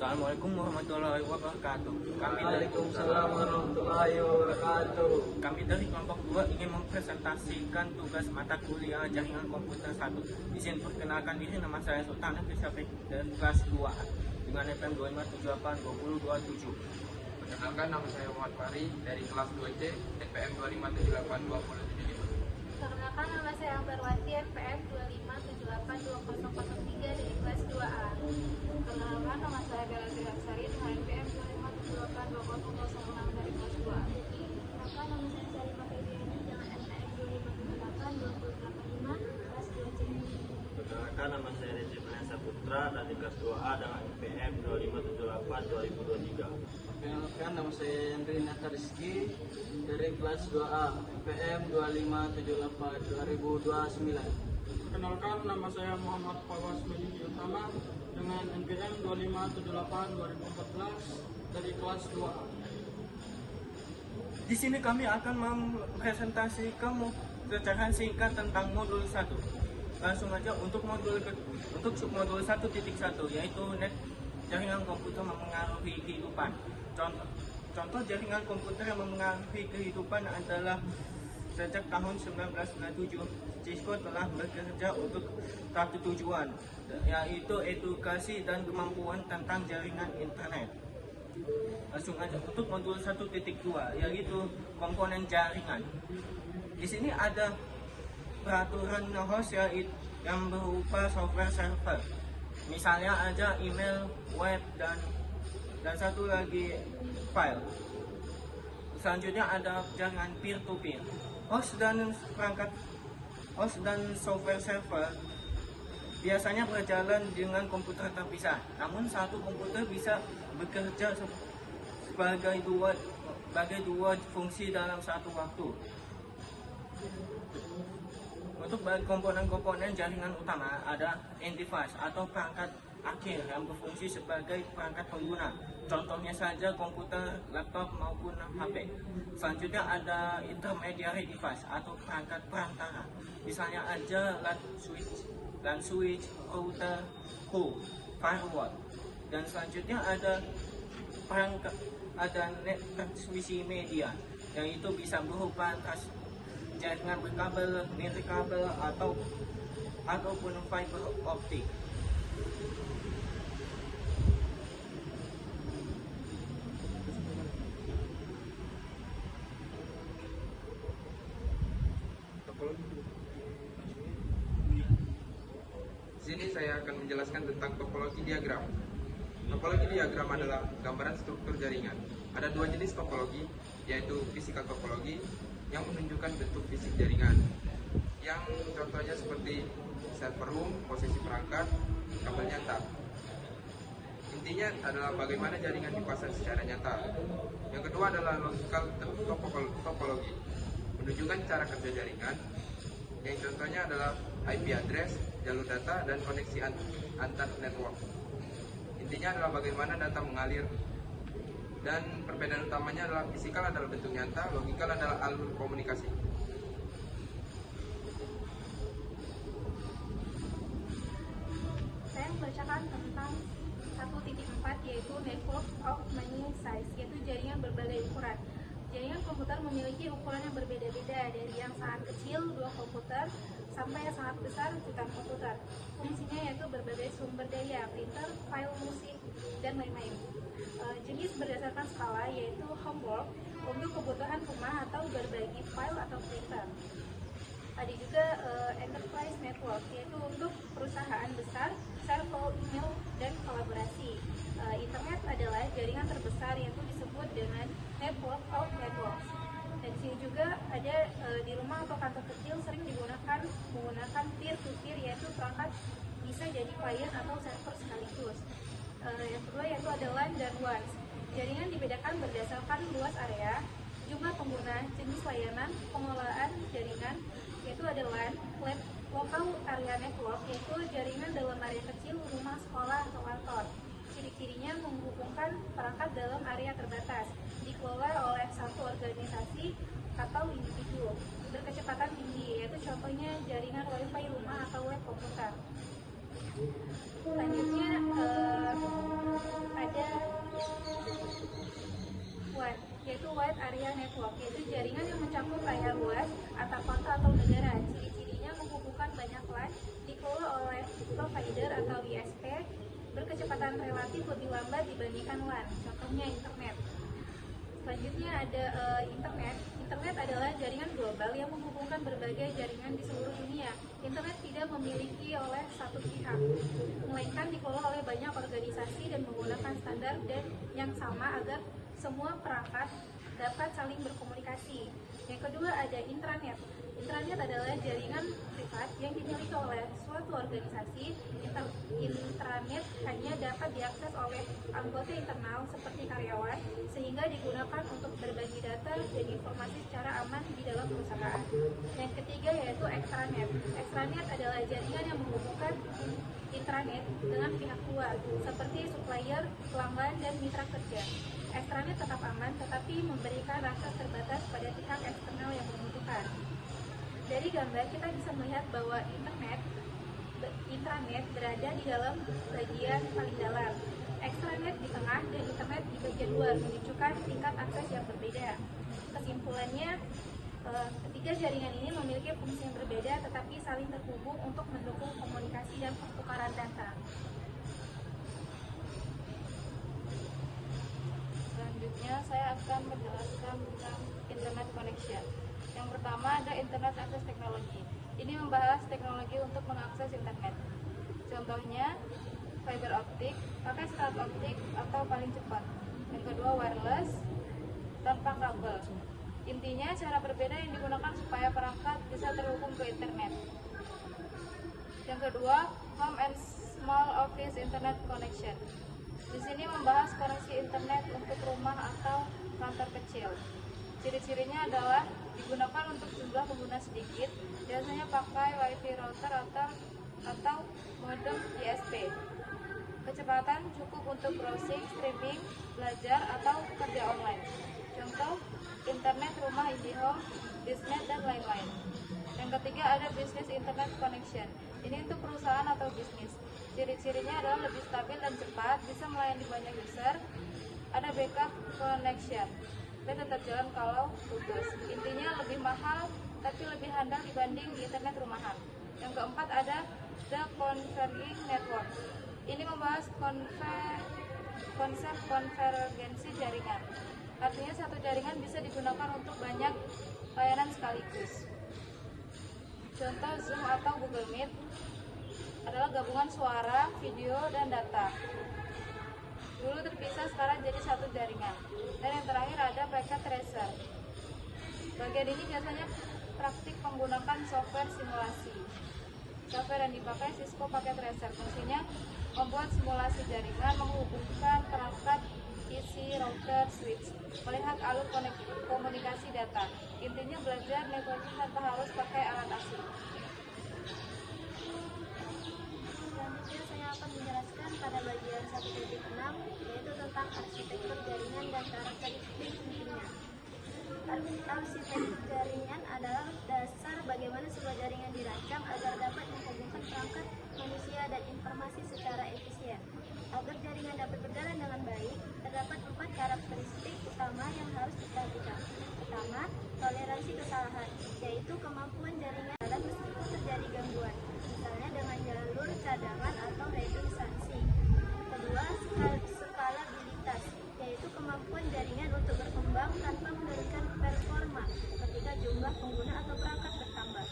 Assalamualaikum warahmatullahi wabarakatuh. Waalaikumsalam warahmatullahi wabarakatuh. Kami dari kelompok 2 ingin mempresentasikan tugas mata kuliah jaringan komputer 1. Izin perkenalkan diri, nama saya Sultan Nafisafik dari kelas 2 dengan FM 2578 2027. Perkenalkan, nama saya Muhammad Fahri dari kelas 2C NPM 2578 2075. Perkenalkan, nama saya Ambarwati NPM 25782003 dari kelas 2A. Perkenalkan, nama saya Bella Sari dengan NPM 25782006 dari kelas 2A. Perkenalkan, nama saya Salimah Febriani dengan NPM 25782085 kelas 2C. Perkenalkan, nama saya Rezi Vanessa Putra dari kelas 2A dengan NPM 2578 2023. Perkenalkan, nama saya Yandri Nata Rizky dari kelas 2A NPM 2578 2029. Perkenalkan, nama saya Muhammad Fawaz Medini Utama dengan NPM 2578 2014 dari kelas 2A. Di sini kami akan mempresentasikan secara singkat tentang modul 1. Langsung aja untuk submodul 1.1 yaitu net jaringan komputer memengaruhi kehidupan. Contoh jaringan komputer yang memengaruhi kehidupan adalah sejak tahun 1997 Cisco telah bekerja untuk satu tujuan, yaitu edukasi dan kemampuan tentang jaringan internet. Langsung aja untuk modul 1.2 yaitu komponen jaringan. Di sini ada peraturan host yang berupa software server. Misalnya aja email, web, dan satu lagi file. Selanjutnya ada jaringan peer-to-peer. Host dan software server biasanya berjalan dengan komputer terpisah. Namun satu komputer bisa bekerja sebagai dua fungsi dalam satu waktu. Untuk komponen-komponen jaringan utama ada end device atau perangkat akhir yang berfungsi sebagai perangkat pengguna. Contohnya saja komputer, laptop maupun HP. Selanjutnya ada intermediary device atau perangkat perantara. Misalnya aja LAN switch, router, host, firewall. Dan selanjutnya ada net transmisi media yang itu bisa berupa jaringan berkabel, nirkabel ataupun fiber optik. Di sini saya akan menjelaskan tentang topologi diagram. Topologi diagram adalah gambaran struktur jaringan. Ada dua jenis topologi, yaitu physical topologi yang menunjukkan bentuk fisik jaringan. Yang contohnya seperti server room, posisi perangkat, kabel nyata. Intinya adalah bagaimana jaringan dipasang secara nyata. Yang kedua adalah logical topologi, menunjukkan cara kerja jaringan. Yang contohnya adalah IP address, jalur data, dan koneksi antar network. Intinya adalah bagaimana data mengalir. Dan perbedaan utamanya adalah fisikal adalah bentuk nyata, logikal adalah alur komunikasi. Saya membacakan tentang 1.4 yaitu network of many size, yaitu jaringan berbagai ukuran. Jaringan komputer memiliki ukuran yang berbeda-beda, dari yang sangat kecil 2 komputer sampai yang sangat besar jutaan komputer. Fungsinya yaitu berbagai sumber daya, printer, file musik, dan lain-lain. Jenis berdasarkan skala yaitu homework untuk kebutuhan rumah atau berbagi file atau printer. Ada juga enterprise network yaitu untuk perusahaan besar, server email, dan kolaborasi. Internet adalah jaringan terbesar yaitu disebut dengan network of networks. Dan di sini juga ada di rumah atau kantor kecil sering menggunakan peer-to-peer yaitu perangkat bisa jadi client atau server sekaligus. Yang kedua yaitu ada LAN dan WAN. Jaringan dibedakan berdasarkan luas area, jumlah pengguna, jenis layanan, pengelolaan jaringan, yaitu ada LAN, local area network, yaitu jaringan dalam area kecil, rumah, sekolah, atau kantor. Ciri-cirinya menghubungkan perangkat dalam area terbatas, dikelola oleh satu organisasi atau individu, berkecepatan tinggi, yaitu contohnya jaringan wifi rumah atau web komputer. Selanjutnya ada area network, yaitu jaringan yang mencakup area luas atau kota atau negara. Ciri-cirinya menghubungkan banyak LAN, dikelola oleh provider atau ISP, berkecepatan relatif lebih lambat dibandingkan LAN, contohnya internet. Selanjutnya ada internet. Internet adalah jaringan global yang menghubungkan berbagai jaringan di seluruh dunia. Internet tidak memiliki oleh satu pihak, melainkan dikelola oleh banyak organisasi dan menggunakan standar dan yang sama agar semua perangkat dapat saling berkomunikasi. Yang kedua ada intranet. Intranet adalah jaringan privat yang dimiliki oleh suatu organisasi. Intranet hanya dapat diakses oleh anggota internal seperti karyawan, sehingga digunakan untuk berbagi data dan informasi secara aman di dalam perusahaan. Yang ketiga yaitu extranet. Extranet adalah jaringan yang menghubungkan intranet dengan pihak luar, seperti supplier, pelanggan, dan mitra kerja. Extranet tetap aman, tetapi memberikan akses terbatas pada pihak eksternal yang membutuhkan. Dari gambar kita bisa melihat bahwa intranet berada di dalam bagian paling dalam, extranet di tengah, dan internet di bagian luar, menunjukkan tingkat akses yang berbeda. Kesimpulannya, ketiga jaringan ini memiliki fungsi yang berbeda tetapi saling terhubung untuk mendukung komunikasi dan pertukaran data. Selanjutnya saya akan menjelaskan tentang internet connection. Yang pertama ada internet access technology. Ini membahas teknologi untuk mengakses internet. Contohnya fiber optik, pakai serat optik atau paling cepat. Yang kedua wireless, tanpa kabel. Intinya cara berbeda yang digunakan supaya perangkat bisa terhubung ke internet. Yang kedua home and small office internet connection. Di sini membahas koneksi internet untuk rumah atau kantor kecil. Ciri-cirinya adalah digunakan untuk jumlah pengguna sedikit, biasanya pakai wifi router atau modem ISP. Kecepatan cukup untuk browsing, streaming, belajar, atau kerja online. Contoh, internet rumah IndiHome, Biznet, dan lain-lain. Yang ketiga ada business internet connection. Ini untuk perusahaan atau bisnis. Ciri-cirinya adalah lebih stabil dan cepat, bisa melayani banyak user. Ada backup connection, dan tetap jalan kalau putus. Intinya lebih mahal tapi lebih handal dibanding internet rumahan. Yang keempat ada the converging network. Ini membahas konsep konvergensi jaringan. Artinya satu jaringan bisa digunakan untuk banyak layanan sekaligus. Contoh Zoom atau Google Meet adalah gabungan suara, video, dan data. Dulu terpisah, sekarang jadi satu jaringan. Dan yang terakhir ada packet tracer. Bagian ini biasanya praktik menggunakan software simulasi. Software yang dipakai Cisco Packet Tracer. Fungsinya membuat simulasi jaringan, menghubungkan perangkat PC, router, switch, melihat alur komunikasi data. Intinya belajar networking tanpa harus pakai alat asing. Selanjutnya saya akan menjelaskan pada bagian 1.6, yaitu tentang arsitektur jaringan dan karakteristik intinya. Arsitektur jaringan adalah dasar bagaimana sebuah jaringan dirancang agar dapat menghubungkan perangkat manusia dan informasi secara efisien. Agar jaringan dapat berjalan dengan baik, terdapat 4 karakteristik utama yang harus diperhatikan. Pertama, toleransi kesalahan, yaitu kemampuan jaringan dalam meskipun terjadi gangguan, misalnya dengan jalur cadangan atau redundansi. Kedua, skalabilitas, yaitu kemampuan jaringan untuk berkembang tanpa menurunkan performa ketika jumlah pengguna atau perangkat bertambah.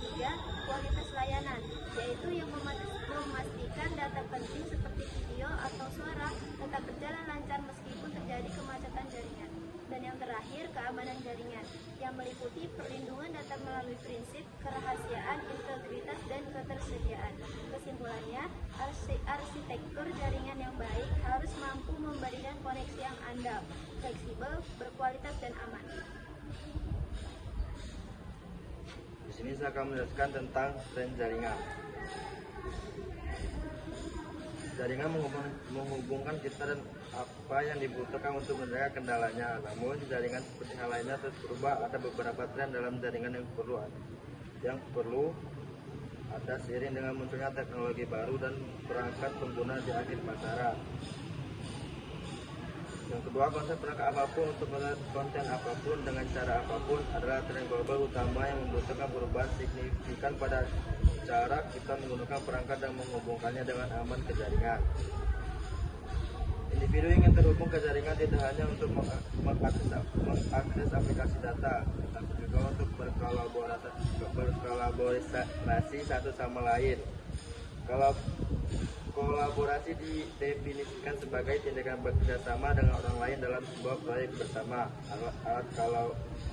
Tiga, kualitas layanan, yaitu yang memastikan data penting seperti video atau suara tetap berjalan lancar meskipun terjadi kemacetan jaringan. Dan yang terakhir, keamanan jaringan, yang meliputi perlindungan data melalui prinsip kerahasiaan, integritas, dan ketersediaan. Kesimpulannya, arsitektur jaringan yang baik harus mampu memberikan koneksi yang andal, fleksibel, berkualitas, dan aman. Di sini saya akan menjelaskan tentang range jaringan. Jaringan menghubungkan kita dan apa yang dibutuhkan untuk menjaga kendalanya. Namun jaringan seperti hal lainnya terus berubah. Ada beberapa tren dalam jaringan yang perlu ada seiring dengan munculnya teknologi baru dan perangkat pengguna di akhir pasaran. Yang kedua, konsep perangkat apapun untuk melihat konten apapun dengan cara apapun adalah tren global utama yang membutuhkan perubahan signifikan pada cara kita menggunakan perangkat dan menghubungkannya dengan aman ke jaringan. Individu ingin terhubung ke jaringan tidak hanya untuk mengakses aplikasi data, tapi juga untuk berkolaborasi satu sama lain. Kalau kolaborasi didefinisikan sebagai tindakan bekerjasama dengan orang lain dalam sebuah proyek bersama. Alat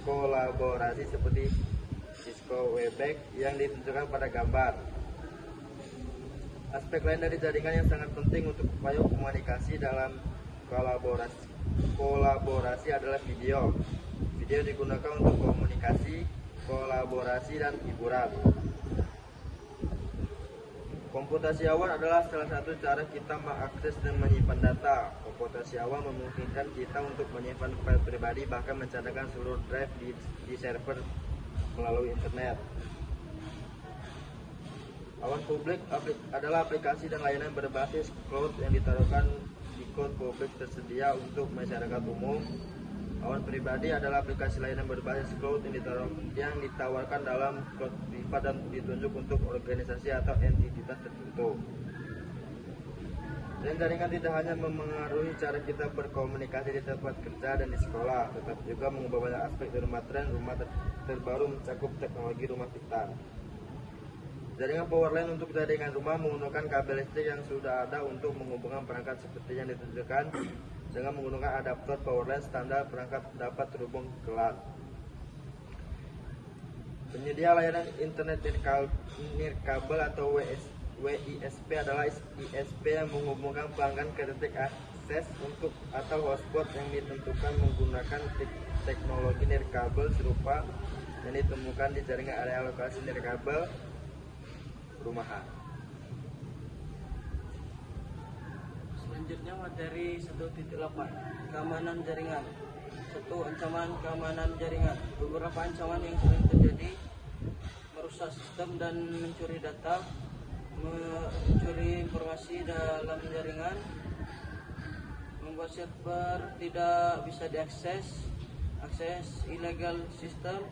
kolaborasi seperti Cisco Webex yang ditunjukkan pada gambar. Aspek lain dari jaringan yang sangat penting untuk upaya komunikasi dalam kolaborasi adalah video. Video digunakan untuk komunikasi, kolaborasi, dan hiburan. Komputasi awal adalah salah satu cara kita mengakses dan menyimpan data. Komputasi awal memungkinkan kita untuk menyimpan file pribadi, bahkan mencadangkan seluruh drive di server melalui internet. Awan publik adalah aplikasi dan layanan berbasis cloud yang ditaruhkan di cloud publik tersedia untuk masyarakat umum. Awan pribadi adalah aplikasi layanan berbasis cloud yang ditawarkan dalam cloud privat dan ditunjuk untuk organisasi atau entitas tertentu. Dan jaringan tidak hanya memengaruhi cara kita berkomunikasi di tempat kerja dan di sekolah, tetapi juga mengubah banyak aspek dari rumah terbaru mencakup teknologi rumah kita. Jaringan powerline untuk jaringan rumah menggunakan kabel listrik yang sudah ada untuk menghubungkan perangkat seperti yang ditunjukkan. Dengan menggunakan adaptor powerline standar, perangkat dapat terhubung ke LAN. Penyedia layanan internet nirkabel atau WISP adalah ISP yang menghubungkan pelanggan ke titik akses untuk atau hotspot yang ditentukan menggunakan teknologi nirkabel serupa yang ditemukan di jaringan area lokasi nirkabel rumahan. Selanjutnya materi 1.8 keamanan jaringan. 1. Ancaman keamanan jaringan. Beberapa ancaman yang sering terjadi: merusak sistem dan mencuri data, mencuri informasi dalam jaringan, membuat server tidak bisa diakses, akses ilegal sistem,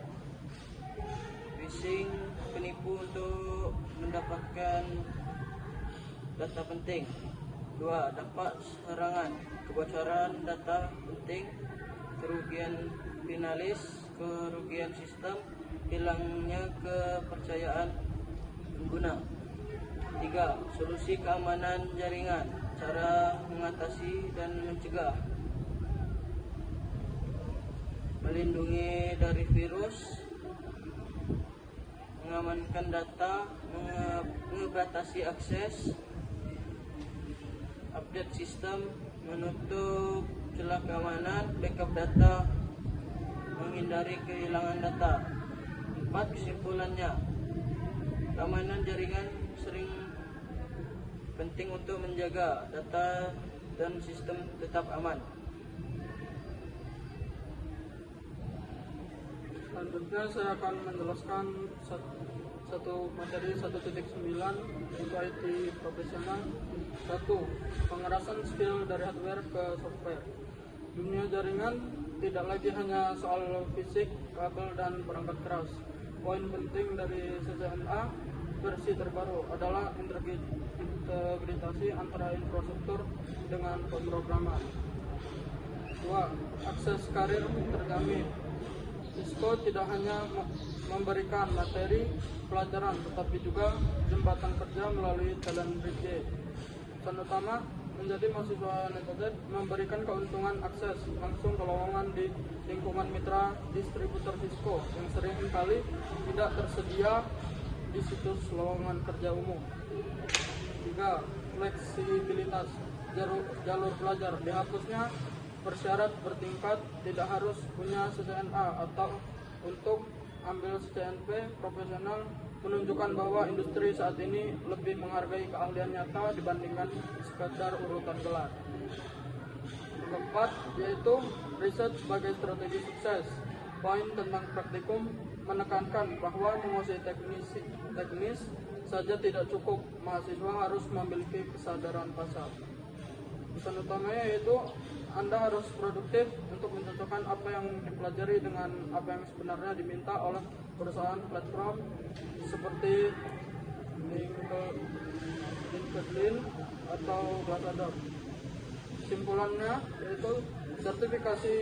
phishing, penipu untuk mendapatkan data penting. 2. Dampak serangan, kebocoran data penting, kerugian finalis, kerugian sistem, hilangnya kepercayaan pengguna. 3. Solusi keamanan jaringan, cara mengatasi dan mencegah: melindungi dari virus, mengamankan data, mengatasi akses, update sistem, menutup celah keamanan, backup data, menghindari kehilangan data. 4. Kesimpulannya, keamanan jaringan sering penting untuk menjaga data dan sistem tetap aman. Selanjutnya saya akan menjelaskan satu materi 1.9 untuk IT profesional. 1. Pengerasan skill dari hardware ke software. Dunia jaringan tidak lagi hanya soal fisik, kabel, dan perangkat keras. Poin penting dari CCNA versi terbaru adalah integrasi antara infrastruktur dengan pemrograman. 2. Akses karir terjamin. Cisco tidak hanya memberikan materi pelajaran, tetapi juga jembatan kerja melalui talent bridge. Pesan utama, menjadi mahasiswa NetOZ memberikan keuntungan akses langsung ke lowongan di lingkungan mitra distributor Cisco yang sering kali tidak tersedia di situs lowongan kerja umum. 3. Fleksibilitas jalur belajar. Dihapusnya persyarat bertingkat, tidak harus punya CCNA atau untuk ambil CCNP profesional, menunjukkan bahwa industri saat ini lebih menghargai keahlian nyata dibandingkan sekadar urutan gelar. Keempat, yaitu riset sebagai strategi sukses. Poin tentang praktikum menekankan bahwa menguasai teknis saja tidak cukup, mahasiswa harus memiliki kesadaran pasar. Pesan utamanya yaitu Anda harus produktif untuk mencocokkan apa yang dipelajari dengan apa yang sebenarnya diminta oleh perusahaan platform seperti LinkedIn atau Glassdoor. Kesimpulannya yaitu sertifikasi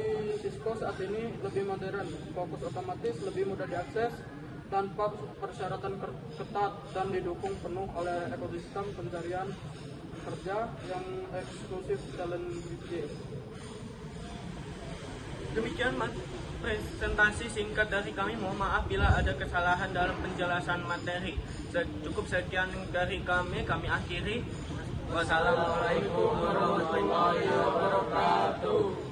Cisco saat ini lebih modern, fokus otomatis, lebih mudah diakses, tanpa persyaratan ketat dan didukung penuh oleh ekosistem pencarian kerja yang eksklusif talent BJ. Demikian presentasi singkat dari kami. Mohon maaf bila ada kesalahan dalam penjelasan materi. Cukup sekian dari kami akhiri. Wassalamualaikum warahmatullahi wabarakatuh.